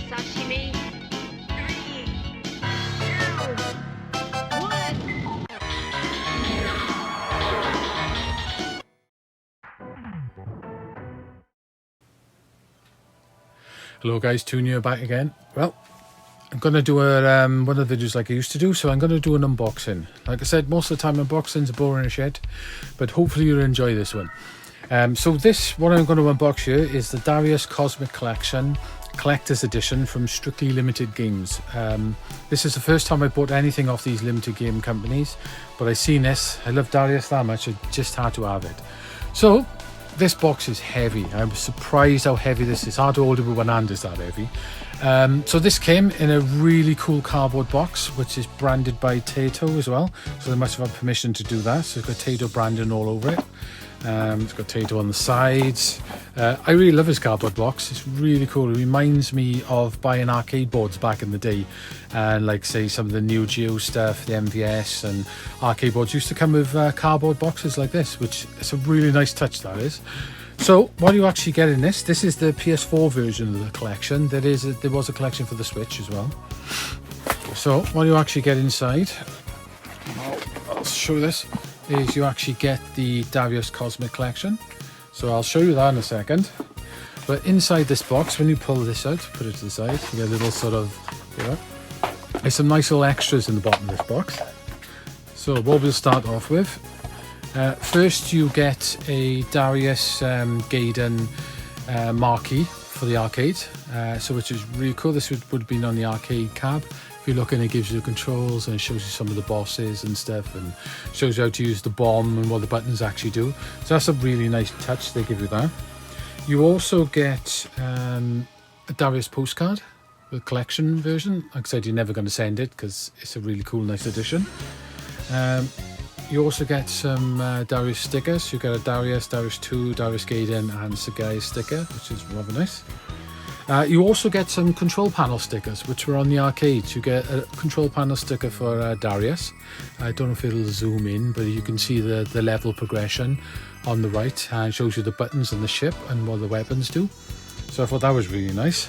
Sashimi. 3, 2, 1. Hello guys, Tunia back again. Well, I'm going to do a one of the videos like I used to do, so I'm going to do an unboxing. Like I said, most of the time unboxings are boring as shit, but hopefully you'll enjoy this one. So what I'm going to unbox here is the Darius Cozmic Collection Collector's Edition from Strictly Limited Games. This is the first time I bought anything off these limited game companies, but I seen this. I love Darius that much, I just had to have it. So this box is heavy. I'm surprised how heavy this is. Hard to hold it with one hand, it's that heavy. So this came in a really cool cardboard box, which is branded by Tato as well. So they must have had permission to do that. So it's got Tato branding all over it. It's got Tato on the sides. I really love this cardboard box. It's really cool. It reminds me of buying arcade boards back in the day, and like say some of the Neo Geo stuff, the MVS and arcade boards used to come with cardboard boxes like this, which is a really nice touch, that is. So what do you actually get in this? This is the PS4 version of the collection. There was a collection for the Switch as well. So what do you actually get inside? I'll show this. Is you actually get the Darius Cozmic Collection. So I'll show you that in a second. But inside this box, when you pull this out, put it to the side, you get a little sort of, there's some nice little extras in the bottom of this box. So what we'll start off with, first you get a Darius Gaiden marquee for the arcade, so which is really cool. This would have been on the arcade cab. If you look in, it gives you the controls and it shows you some of the bosses and stuff, and shows you how to use the bomb and what the buttons actually do. So that's a really nice touch, they give you that. You also get a Darius postcard, the collection version. Like I said, you're never going to send it because it's a really cool, nice edition. You also get some Darius stickers. You get a Darius 2, Darius Gaiden and Sagai sticker, which is rather nice. You also get some control panel stickers, which were on the arcades. You get a control panel sticker for Darius. I don't know if it'll zoom in, but you can see the level progression on the right, and it shows you the buttons and the ship and what the weapons do. So I thought that was really nice.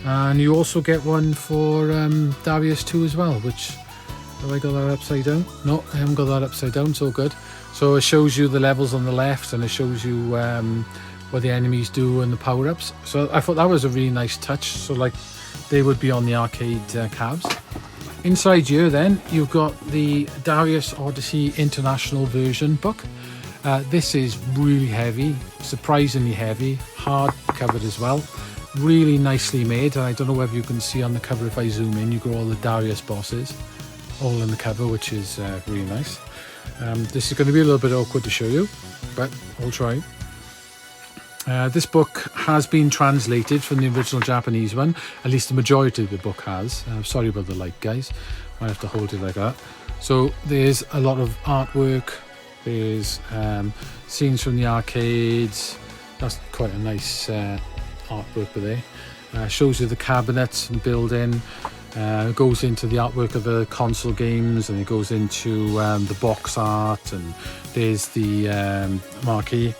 And you also get one for Darius 2 as well, which, have I got that upside down? No, I haven't got that upside down, so good. So it shows you the levels on the left, and it shows you what the enemies do and the power-ups. So I thought that was a really nice touch, so like they would be on the arcade cabs. Inside here then you've got the Darius Odyssey International version book. This is really heavy, surprisingly heavy, hard covered as well, really nicely made. And I don't know whether you can see on the cover, if I zoom in, you got all the Darius bosses all in the cover, which is really nice. This is going to be a little bit awkward to show you, but I'll try. This book has been translated from the original Japanese one, at least the majority of the book has. Sorry about the light, guys, I have to hold it like that. So there's a lot of artwork, there's scenes from the arcades. That's quite a nice artwork there. Shows you the cabinets and building. It goes into the artwork of the console games, and it goes into the box art, and there's the marquee.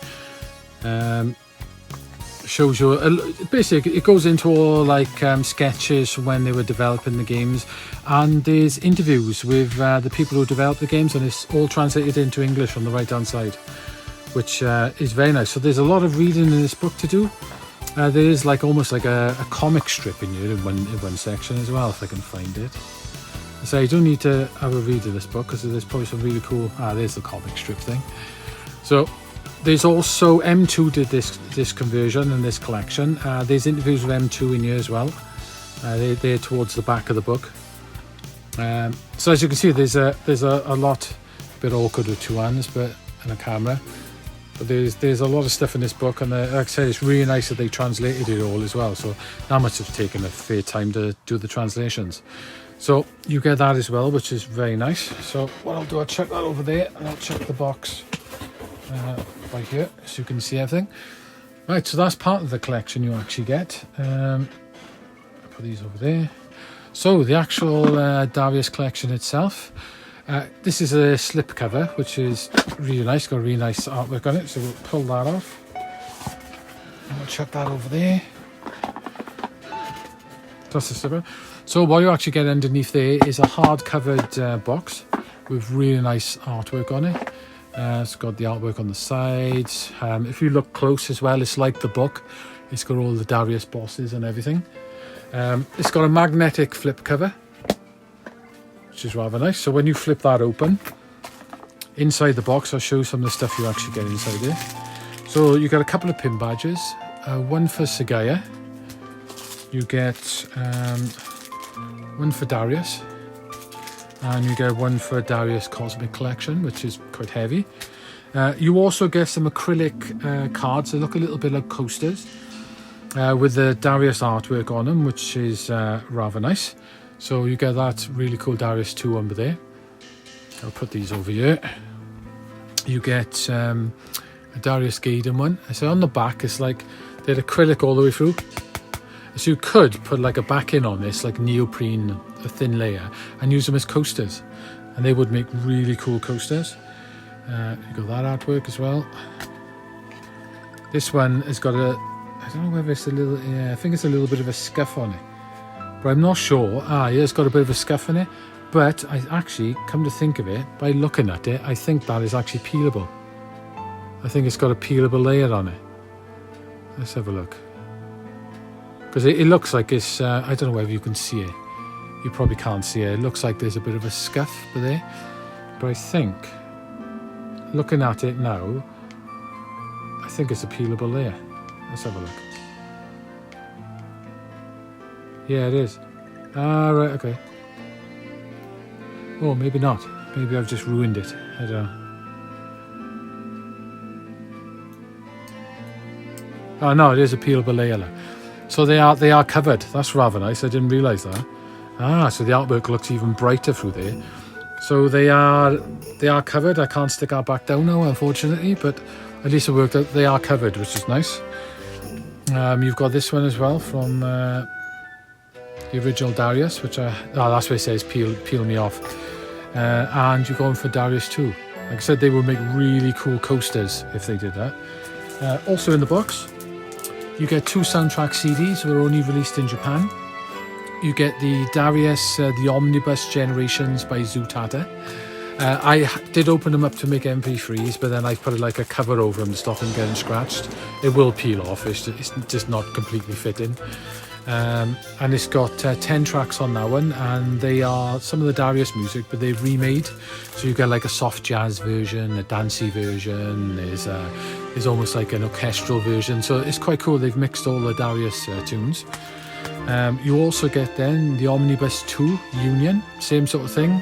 Shows you basically it goes into all like sketches when they were developing the games, and there's interviews with the people who developed the games, and it's all translated into English on the right hand side, which is very nice. So there's a lot of reading in this book to do. There is like almost like a comic strip in here in one section as well, if I can find it. So you don't need to have a read of this book because there's probably some really cool, there's the comic strip thing. So there's also M2 did this conversion and this collection. There's interviews with M2 in here as well. They're towards the back of the book. So as you can see, there's a lot, a bit awkward with two hands, but and a camera. But there's a lot of stuff in this book, and like I said, it's really nice that they translated it all as well. So that must have taken a fair time to do the translations. So you get that as well, which is very nice. So what I'll do, I'll check that over there, and I'll check the box right here, so you can see everything. Right, so that's part of the collection you actually get. I'll put these over there. So the actual Darius collection itself. This is a slip cover, which is really nice, got a really nice artwork on it, so we'll pull that off. And we'll chuck that over there. Plus the slipper. So what you actually get underneath there is a hard-covered box with really nice artwork on it. It's got the artwork on the sides. If you look close as well, it's like the book. It's got all the Darius bosses and everything. It's got a magnetic flip cover, which is rather nice. So when you flip that open, inside the box, I'll show you some of the stuff you actually get inside there. So you get a couple of pin badges, one for Sagaya. You get one for Darius, and you get one for Darius Cozmic collection, which is quite heavy. You also get some acrylic cards that look a little bit like coasters, with the Darius artwork on them, which is rather nice. So you get that really cool Darius 2 under there. I'll put these over here. You get a Darius Gaiden one. So on the back, it's like they're acrylic all the way through. So you could put like a backing on this, like neoprene, a thin layer, and use them as coasters. And they would make really cool coasters. You got that artwork as well. This one has got a, I don't know whether it's a little, yeah, I think it's a little bit of a scuff on it. But I'm not sure. Yeah, it's got a bit of a scuff in it. But I actually, come to think of it, by looking at it, I think that is actually peelable. I think it's got a peelable layer on it. Let's have a look. Because it looks like it's, I don't know whether you can see it. You probably can't see it. It looks like there's a bit of a scuff there. But I think, looking at it now, I think it's a peelable layer. Let's have a look. Yeah, it is. Ah, right, okay. Oh, maybe not. Maybe I've just ruined it. I don't know. Oh, no, it is a peelable layer. So they are covered. That's rather nice. I didn't realise that. Ah, so the artwork looks even brighter through there. So they are covered. I can't stick our back down now, unfortunately, but at least it worked out. They are covered, which is nice. You've got this one as well from the original Darius, which that's where it says peel me off. And you're going for Darius 2. Like I said, they would make really cool coasters if they did that. Also in the box, you get 2 soundtrack CDs that were only released in Japan. You get the Darius, the Omnibus Generations by Zutata. I did open them up to make MP3s, but then I put like a cover over them to stop them getting scratched. It will peel off, it's just not completely fitting. And it's got 10 tracks on that one, and they are some of the Darius music, but they've remade. So you get like a soft jazz version, a dancey version, there's almost like an orchestral version. So it's quite cool. They've mixed all the Darius tunes. You also get then the Omnibus 2 Union, same sort of thing.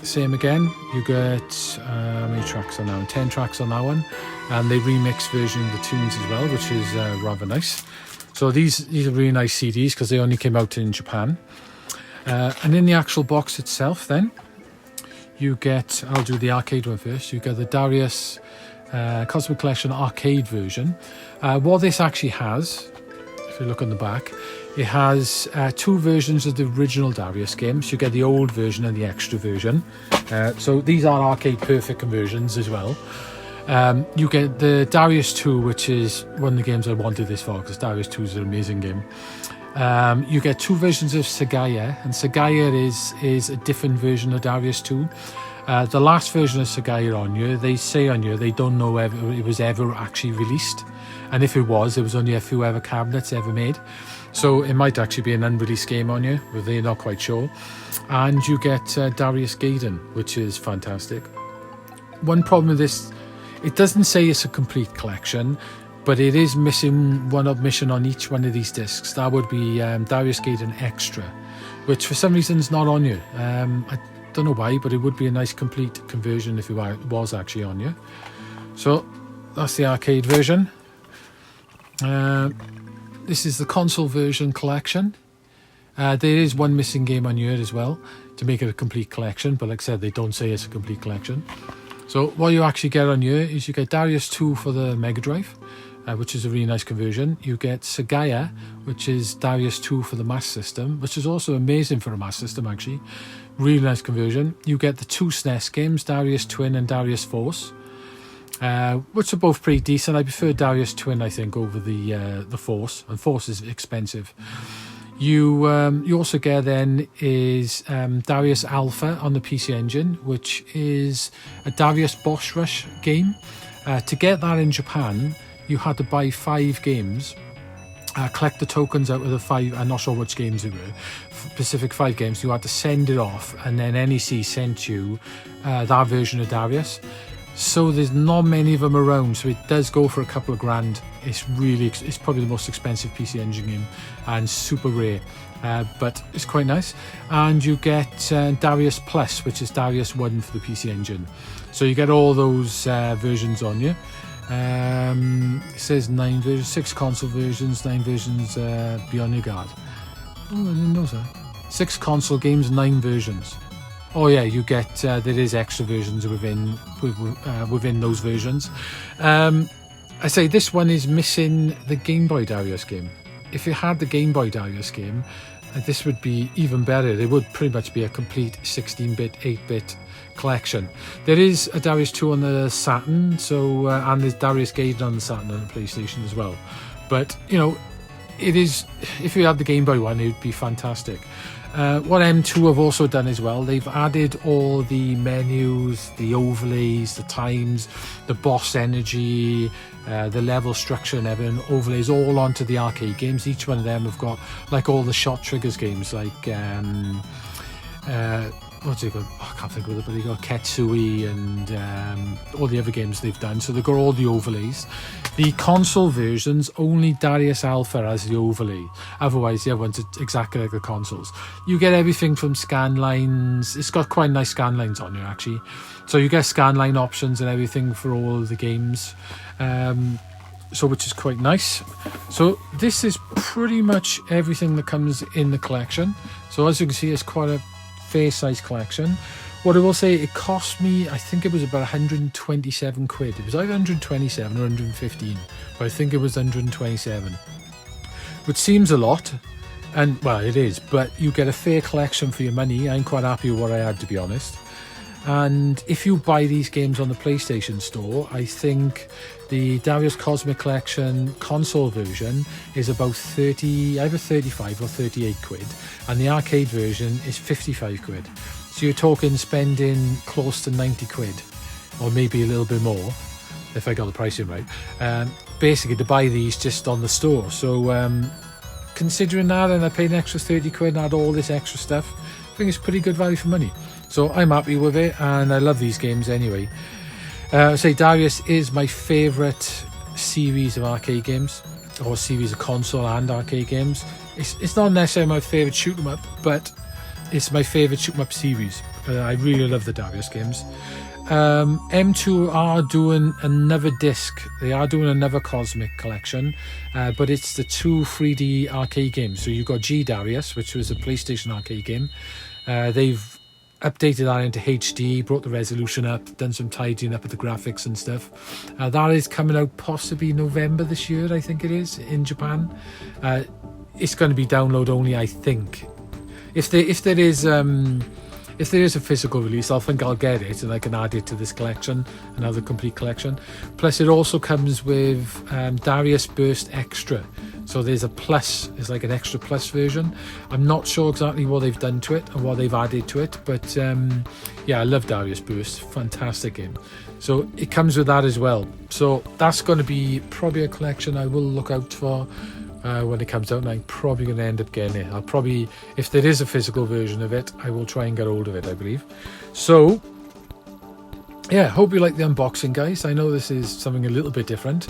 Same again, you get how many tracks on that one? 10 tracks on that one, and they remix version of the tunes as well, which is rather nice. So these are really nice CDs because they only came out in Japan. And in the actual box itself then, you get, I'll do the arcade one first, you get the Darius Cozmic Collection arcade version. What this actually has, if you look on the back, it has 2 versions of the original Darius games. You get the old version and the extra version. So these are arcade perfect conversions as well. You get the Darius 2, which is one of the games I wanted this for, because Darius 2 is an amazing game. You get 2 versions of Sagaya, and Sagaya is a different version of Darius 2. The last version of Sagaya on here, they say on here they don't know if it was ever actually released, and if it was only a few ever cabinets ever made. So it might actually be an unreleased game on here, but they're not quite sure. And you get Darius Gaiden, which is fantastic. One problem with this, it doesn't say it's a complete collection, but it is missing one mission on each one of these discs. That would be Darius Gaiden Extra, which for some reason is not on here. I don't know why, but it would be a nice complete conversion if it was actually on here. So that's the arcade version. This is the console version collection. There is one missing game on here as well to make it a complete collection, but like I said, they don't say it's a complete collection. So what you actually get on here is you get Darius 2 for the Mega Drive, which is a really nice conversion. You get Sagaya, which is Darius 2 for the Master System, which is also amazing for a Master System actually. Really nice conversion. You get the 2 SNES games, Darius Twin and Darius Force, which are both pretty decent. I prefer Darius Twin, I think, over the Force, and Force is expensive. You also get then is Darius Alpha on the PC Engine, which is a Darius Boss Rush game. To get that in Japan, you had to buy 5 games, collect the tokens out of the 5. I'm not sure which games it were. Specific 5 games. You had to send it off, and then NEC sent you that version of Darius. So there's not many of them around, so it does go for a couple of grand. It's probably the most expensive PC Engine game and super rare, but it's quite nice. And you get Darius Plus, which is Darius 1 for the PC Engine. So you get all those versions on you. It says 9 versions, 6 console versions, 9 versions beyond your guard. Oh, I didn't know that. 6 console games, 9 versions. Oh yeah, you get there is extra versions within those versions. I say this one is missing the Game Boy Darius game. If you had the Game Boy Darius game, this would be even better. It would pretty much be a complete 16-bit, 8-bit collection. There is a Darius 2 on the Saturn, so and there's Darius Gaiden on the Saturn and the PlayStation as well. But you know, it is, if you had the Game Boy one, it would be fantastic. What M2 have also done as well, they've added all the menus, the overlays, the times, the boss energy, the level structure and everything, overlays all onto the arcade games. Each one of them have got like all the shot triggers games, like what's it called? Oh, I can't think of it, but they got Ketsui and all the other games they've done. So they've got all the overlays. The console versions, only Darius Alpha has the overlay. Otherwise, the other ones are exactly like the consoles. You get everything from scan lines. It's got quite nice scan lines on here, actually. So you get scan line options and everything for all of the games. So which is quite nice. So this is pretty much everything that comes in the collection. So as you can see, it's quite a fair size collection. What I will say, it cost me, I think it was about 127 quid. It was either 127 or 115, but I think it was 127, which seems a lot, and well, it is, but you get a fair collection for your money. I'm quite happy with what I had, to be honest. And if you buy these games on the PlayStation Store, I think the Darius Cozmic Collection console version is about either 35 or 38 quid, and the arcade version is 55 quid. So you're talking spending close to 90 quid, or maybe a little bit more, if I got the pricing right, basically to buy these just on the store. So considering that, and I paid an extra 30 quid and had all this extra stuff, I think it's pretty good value for money. So I'm happy with it, and I love these games anyway. I say Darius is my favourite series of arcade games, or series of console and arcade games. It's not necessarily my favourite shoot 'em up, but it's my favourite shoot 'em up series. I really love the Darius games. M2 are doing another disc. They are doing another Cozmic collection, but it's the 2 3D arcade games. So you've got G Darius, which was a PlayStation arcade game. They've updated that into HD, brought the resolution up, done some tidying up of the graphics and stuff. That is coming out possibly November this year, I think it is, in Japan. It's going to be download only, I think. If there is a physical release, I think I'll get it and I can add it to this collection, another complete collection. Plus it also comes with Darius Burst Extra. So there's a plus, it's like an extra plus version. I'm not sure exactly what they've done to it and what they've added to it, but yeah, I love Darius Burst, fantastic game. So it comes with that as well. So that's going to be probably a collection I will look out for when it comes out, and I'm probably going to end up getting it. I'll probably, if there is a physical version of it, I will try and get hold of it, I believe. So yeah, hope you like the unboxing, guys. I know this is something a little bit different.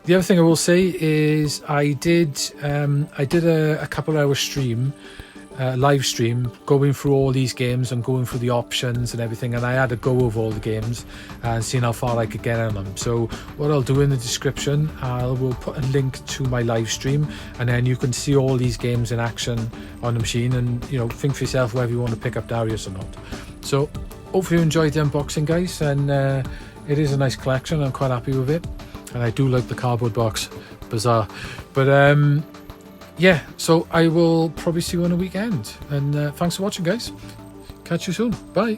The other thing I will say is I did a couple hour stream, live stream, going through all these games and going through the options and everything, and I had a go of all the games and seeing how far I could get on them. So what I'll do in the description, I will put a link to my live stream, and then you can see all these games in action on the machine, and you know, think for yourself whether you want to pick up Darius or not. So hopefully you enjoyed the unboxing, guys, and it is a nice collection. I'm quite happy with it, and I do like the cardboard box, bizarre, but yeah, so I will probably see you on a weekend, and thanks for watching, guys. Catch you soon. Bye.